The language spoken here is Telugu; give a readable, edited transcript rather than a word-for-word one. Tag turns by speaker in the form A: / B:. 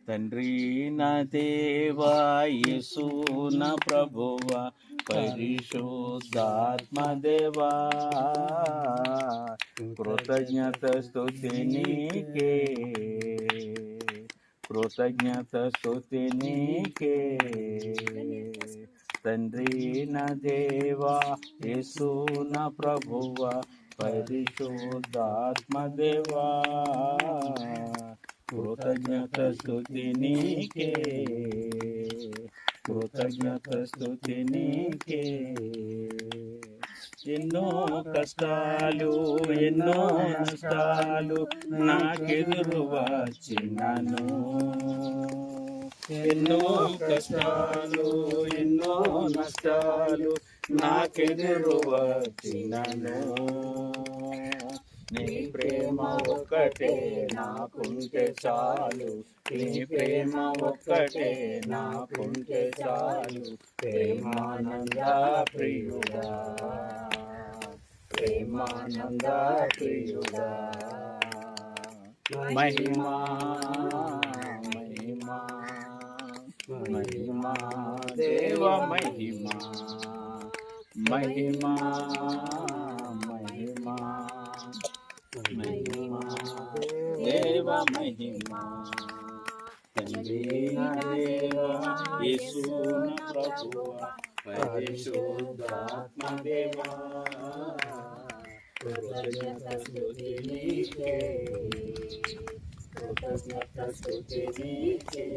A: తండ్రి నా దేవా యేసు నా ప్రభువా పరిశుద్ధాత్మ దేవా కృతజ్ఞత స్తుతి నీకే కృతజ్ఞత స్తుతి నీకే తండ్రి నా దేవా యేసు నా ప్రభువా పరిశుద్ధాత్మ దేవా కృతజ్ఞత స్తుతి నీకే కృతజ్ఞత స్తుతి నీకే ఎన్నో కష్టాలు ఎన్నో నష్టాలు నాకెదురు వచ్చినను ఎన్నో కష్టాలు ఎన్నో నష్టాలు నాకెదురు వచ్చినను నీ ప్రేమ ఒక్కటే నాకుంటే చాలు నీ ప్రేమ ఒక్కటే నాకుంటే చాలు ప్రేమానంద ప్రియుడా ప్రేమానంద ప్రియుడా మహిమా మహిమా మహిమా దేవ మహిమా మహిమా మహిమా మహిమా దేవ మహిమా తండ్రి నా దేవా యేసు నా ప్రభువా పరిశుద్ధాత్మ దేవా కృతజ్ఞత స్తుతి నీకే కృతజ్ఞత స్తుతి నీకే